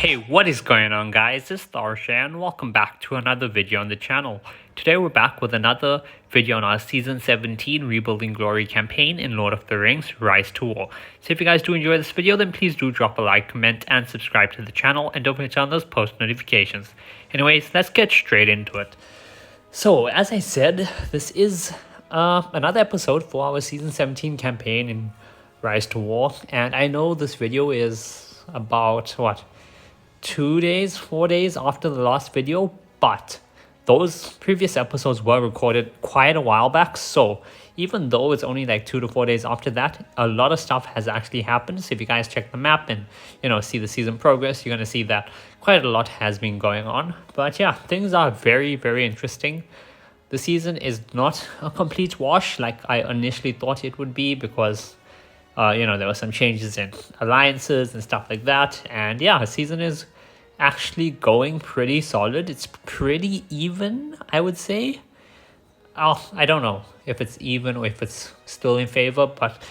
Hey, what is going on, guys? It's Tharshey and welcome back to another video on the channel. Today we're back with another video on our Season 17 Rebuilding Glory campaign in Lord of the Rings Rise to War. So if you guys do enjoy this video, then please do drop a like, comment, and subscribe to the channel, and don't forget to turn on those post notifications. Anyways, let's get straight into it. So, as I said, this is another episode for our Season 17 campaign in Rise to War, and I know this video is about, 4 days after the last video, but those previous episodes were recorded quite a while back, so even though it's only like 2 to 4 days after that, a lot of stuff has actually happened. So if you guys check the map and see the season progress, you're going to see that quite a lot has been going on. But yeah, things are very, very interesting. The season is not a complete wash like I initially thought it would be, because there were some changes in alliances and stuff like that. And yeah, the season is actually going pretty solid. It's pretty even, I would say. I don't know if it's even or if it's still in favor, but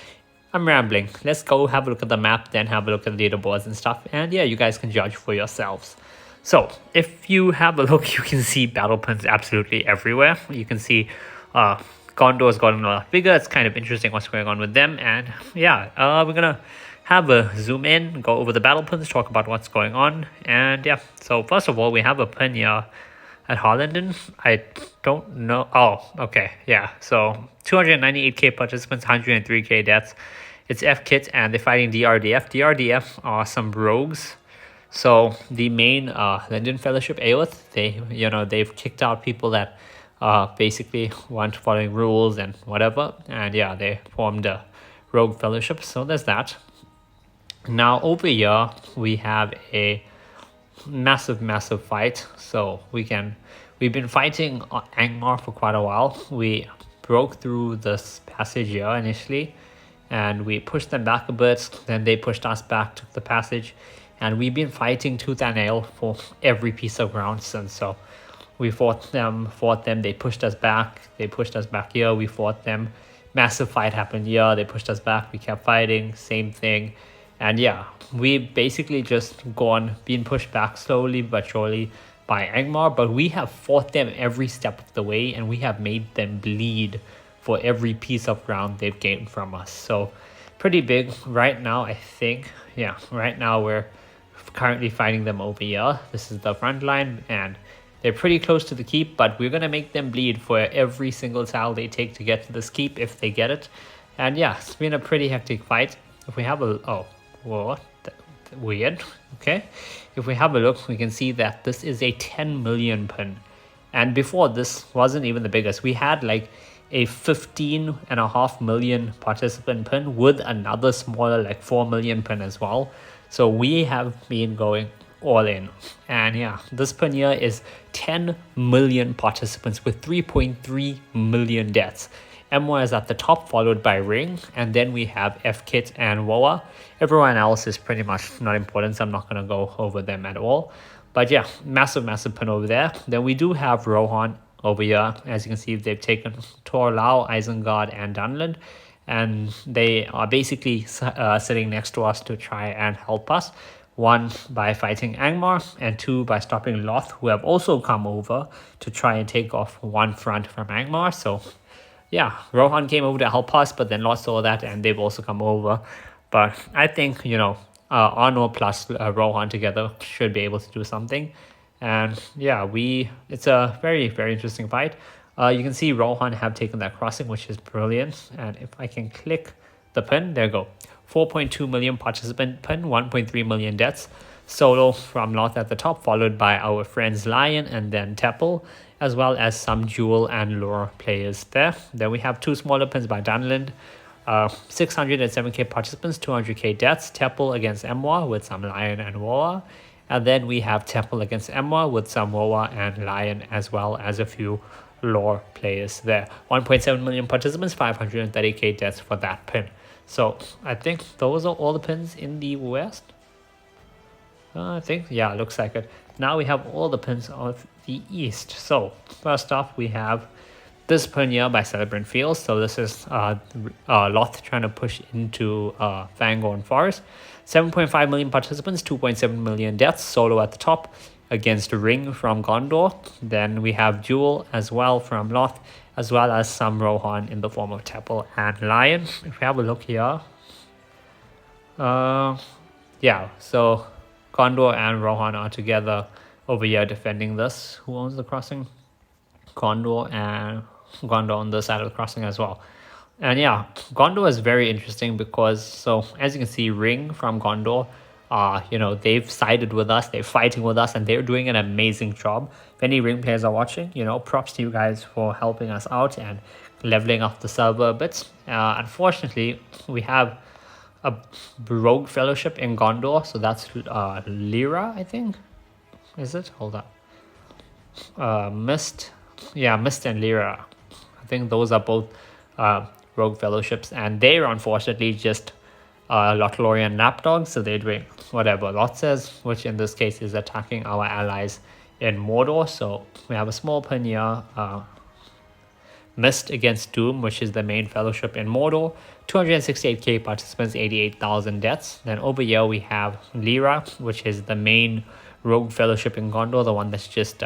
I'm rambling. Let's go have a look at the map, then have a look at the leaderboards and stuff. And yeah, you guys can judge for yourselves. So if you have a look, you can see battle pins absolutely everywhere. You can see Gondor's gotten a lot bigger. It's kind of interesting what's going on with them. And yeah, we're gonna have a zoom in, go over the battle pins, talk about what's going on. And yeah, so first of all, we have a pin here at Harlanden. I don't know. Oh, okay, yeah. So 298k participants, 103k deaths. It's F-Kit and they're fighting DRDF. DRDF are some rogues. So the main Linden Fellowship, Aelith, they've kicked out people that basically weren't following rules and whatever. And yeah, they formed a rogue fellowship. So there's that. Now over here we have a massive fight. So we've been fighting Angmar for quite a while. We broke through this passage here initially and we pushed them back a bit, then they pushed us back to the passage, and we've been fighting tooth and nail for every piece of ground since. So we fought them, they pushed us back here, we fought them, massive fight happened here, they pushed us back, we kept fighting, same thing. And yeah, we basically just been pushed back slowly but surely by Angmar, but we have fought them every step of the way and we have made them bleed for every piece of ground they've gained from us. So pretty big right now, I think. Yeah, right now we're currently fighting them over here. This is the front line and they're pretty close to the keep, but we're going to make them bleed for every single tile they take to get to this keep if they get it. And yeah, it's been a pretty hectic fight. If we have weird. Okay, if we have a look, we can see that this is a 10 million pin, and before this wasn't even the biggest. We had like a 15.5 million participant pin with another smaller like 4 million pin as well. So we have been going all in. And yeah, this pin here is 10 million participants with 3.3 million deaths. M1 is at the top, followed by Ring, and then we have F-Kit and Woa. Everyone else is pretty much not important, so I'm not going to go over them at all. But yeah, massive pin over there. Then we do have Rohan over here. As you can see, they've taken Tor Lao, Isengard, and Dunland, and they are basically sitting next to us to try and help us. 1, by fighting Angmar, and 2, by stopping Loth, who have also come over to try and take off one front from Angmar. So yeah, Rohan came over to help us, but then Loth saw that and they've also come over. But I think, Arno plus Rohan together should be able to do something. And yeah, it's a very, very interesting fight. You can see Rohan have taken that crossing, which is brilliant. And if I can click the pin, there you go. 4.2 million participant pin, 1.3 million deaths. Solo from Loth at the top, followed by our friends Lion and then Teppel, as well as some Jewel and Lore players there. Then we have 2 smaller pins by Dunland. 607k participants, 200k deaths. Teppel against Emwa with some Lion and Woa. And then we have Teppel against Emwa with some Woa and Lion, as well as a few Lore players there. 1.7 million participants, 530k deaths for that pin. So I think those are all the pins in the West. I think, yeah, looks like it. Now we have all the pins of the East. So first off, we have this pin here by Celebrant Fields. So this is Loth trying to push into Fangorn Forest. 7.5 million participants, 2.7 million deaths. Solo at the top against Ring from Gondor. Then we have Jewel as well from Loth, as well as some Rohan in the form of Temple and Lion. If we have a look here, yeah, so Gondor and Rohan are together over here defending this. Who owns the crossing? Gondor on the side of the crossing as well. And yeah, Gondor is very interesting because, so as you can see, Ring from Gondor, they've sided with us, they're fighting with us, and they're doing an amazing job. If any Ring players are watching, props to you guys for helping us out and leveling up the server a bit. Unfortunately, we have a rogue fellowship in Gondor, so that's Lyra, I think. Is it? Hold up. Mist. Yeah, Mist and Lyra. I think those are both rogue fellowships, and they're unfortunately just Lothlorien lapdogs, so they're doing whatever Lot says, which in this case is attacking our allies in Mordor. So we have a small pin here. Mist against Doom, which is the main fellowship in Mordor. 268k participants, 88,000 deaths. Then over here we have Lyra, which is the main rogue fellowship in Gondor, the one that's just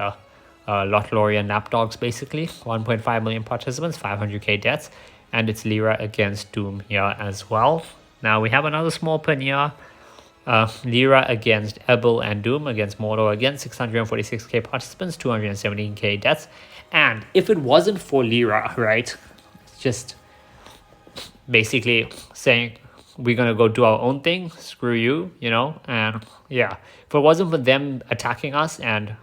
Lothlorien lapdogs basically. 1.5 million participants, 500k deaths. And it's Lyra against Doom here as well. Now we have another small pin here. Lyra against Ebel and Doom against Mordor again. 646k participants, 217k deaths. And if it wasn't for Lyra, right, just basically saying we're going to go do our own thing, screw you, and yeah, if it wasn't for them attacking us, and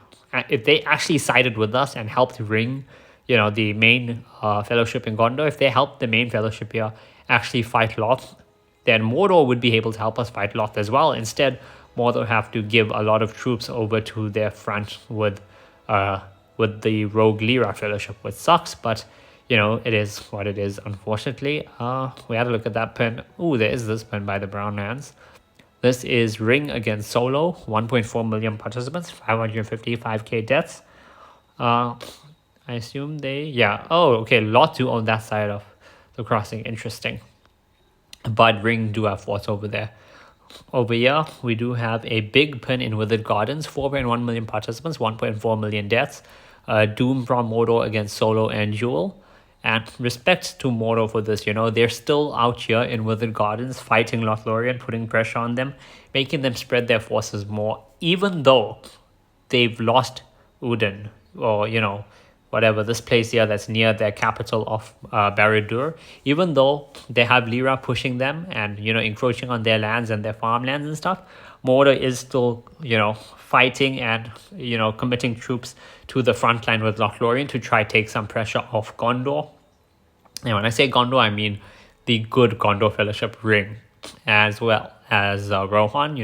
if they actually sided with us and helped Ring, the main fellowship in Gondor, if they helped the main fellowship here actually fight Loth, then Mordor would be able to help us fight Loth as well. Instead, Mordor have to give a lot of troops over to their front with the rogue Lyra fellowship, which sucks, but it is what it is, unfortunately. We had to look at that pin. Ooh, there is this pin by the Brown Mans. This is Ring against Solo, 1.4 million participants, 555k deaths. I assume Lot do on that side of the crossing. Interesting. But Ring do have forts over there. Over here, we do have a big pin in Withered Gardens, 4.1 million participants, 1.4 million deaths. Doom from Mordor against Solo and Jewel. And respect to Mordor for this, they're still out here in Withered Gardens fighting Lothlorien, putting pressure on them, making them spread their forces more, even though they've lost Udin, or, whatever, this place here that's near their capital of Barad-dûr. Even though they have Lyra pushing them and, encroaching on their lands and their farmlands and stuff, Mordor is still, fighting and, committing troops to the front line with Lothlorien to try take some pressure off Gondor. And when I say Gondor, I mean the good Gondor Fellowship Ring, as well as Rohan,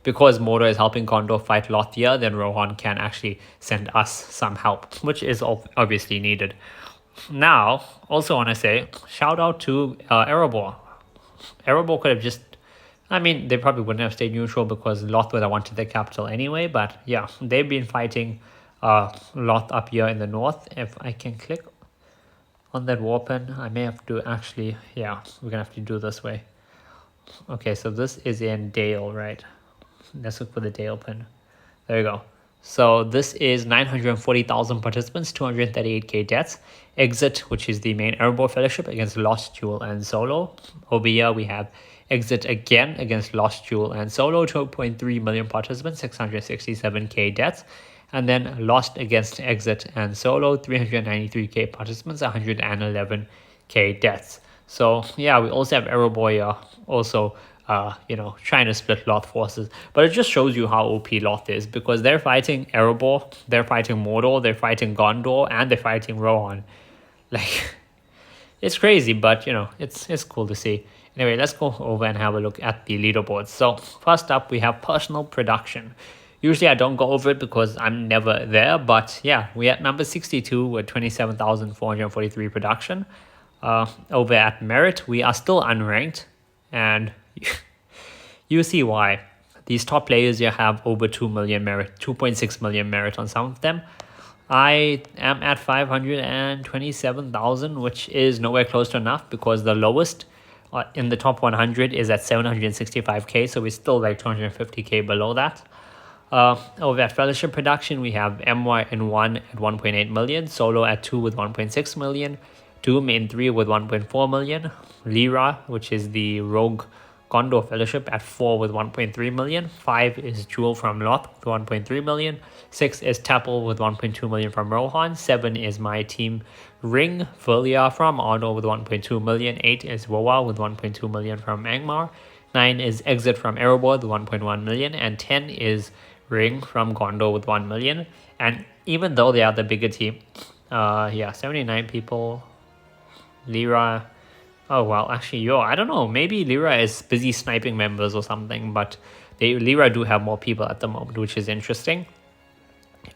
because Mordor is helping Gondor fight Lothia, then Rohan can actually send us some help, which is obviously needed. Now, also want to say, shout out to Erebor. Erebor could have just, they probably wouldn't have stayed neutral because Loth would have wanted their capital anyway, but yeah, they've been fighting Loth up here in the north. If I can click on that war pin, I may have to actually, we're going to have to do this way. Okay, so this is in Dale, right? Let's look for the Dale pin. There you go. So this is 940,000 participants, 238k deaths. Exit, which is the main Erebor Fellowship against Lost, Jewel, and Solo. Over here we have Exit again against Lost, Jewel, and Solo, 2.3 million participants, 667k deaths. And then Lost against Exit and Solo, 393k participants, 111k deaths. So yeah, we also have Erebor here also trying to split Loth forces. But it just shows you how OP Loth is, because they're fighting Erebor, they're fighting Mordor, they're fighting Gondor, and they're fighting Rohan. Like, it's crazy, but it's cool to see. Anyway, let's go over and have a look at the leaderboards. So first up, we have personal production. Usually I don't go over it because I'm never there, but yeah, we're at number 62 with 27,443 production. Over at merit, we are still unranked, and you see why. These top players here have over 2 million merit, 2.6 million merit on some of them. I am at 527,000, which is nowhere close to enough because the lowest in the top 100 is at 765k, so we're still like 250k below that. Over at Fellowship Production, we have MY in 1 at 1.8 million, Solo at 2 with 1.6 million, Doom in 3 with 1.4 million, Lyra, which is the Rogue Gondor Fellowship, at 4 with 1.3 million, 5 is Jewel from Loth with 1.3 million, 6 is Tapple with 1.2 million from Rohan, 7 is my team Ring Velia from Arno with 1.2 million, 8 is Woa with 1.2 million from Angmar, 9 is Exit from Erebor with 1.1 million, and 10 is Ring from Gondor with 1 million. And even though they are the bigger team, 79 people. Lyra, oh well, actually, I don't know, maybe Lyra is busy sniping members or something, but Lyra do have more people at the moment, which is interesting.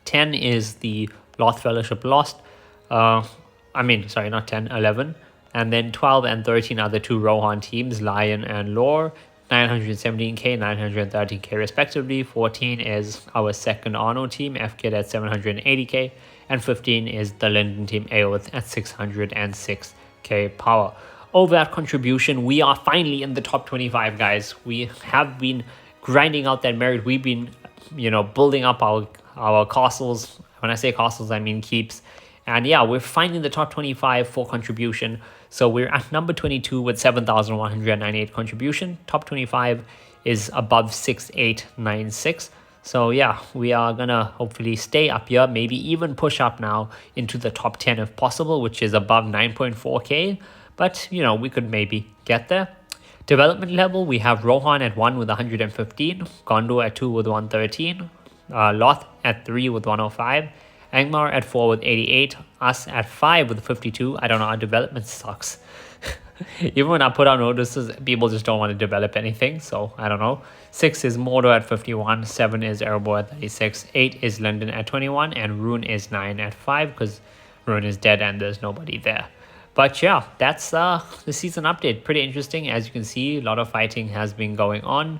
10 is the Loth Fellowship Lost. Sorry, not 10, 11. And then 12 and 13 are the two Rohan teams, Lion and Lore. 917k, 913k respectively. 14 is our second Arno team, FKid at 780k. And 15 is the Linden team, Aoth at 606k power. Over that contribution, we are finally in the top 25, guys. We have been grinding out that merit. We've been, building up our castles. When I say castles, I mean keeps. And yeah, we're finding the top 25 for contribution. So we're at number 22 with 7,198 contribution. Top 25 is above 6,896. So yeah, we are gonna hopefully stay up here, maybe even push up now into the top 10 if possible, which is above 9.4k. But we could maybe get there. Development level, we have Rohan at 1 with 115, Gondor at 2 with 113, Loth at 3 with 105, Angmar at 4 with 88, us at 5 with 52. I don't know, our development sucks. Even when I put out notices, people just don't want to develop anything, so I don't know. 6 is Mordor at 51, 7 is Erebor at 36, 8 is London at 21, and Rune is 9 at 5, because Rune is dead and there's nobody there. But yeah, that's the season update. Pretty interesting. As you can see, a lot of fighting has been going on.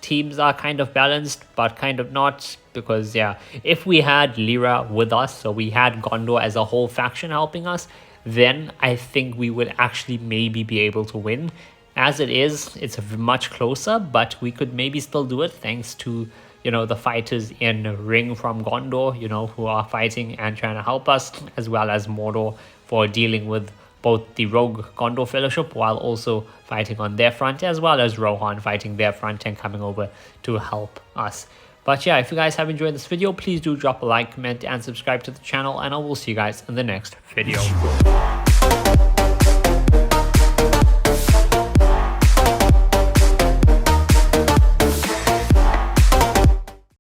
Teams are kind of balanced, but kind of not, because if we had Lyra with us, so we had Gondor as a whole faction helping us, then I think we would actually maybe be able to win. As it is, it's much closer, but we could maybe still do it thanks to the fighters in Ring from Gondor, who are fighting and trying to help us, as well as Mordor for dealing with both the Rogue Gondor Fellowship while also fighting on their front, as well as Rohan fighting their front and coming over to help us. But yeah, if you guys have enjoyed this video, please do drop a like, comment, and subscribe to the channel, and I will see you guys in the next video.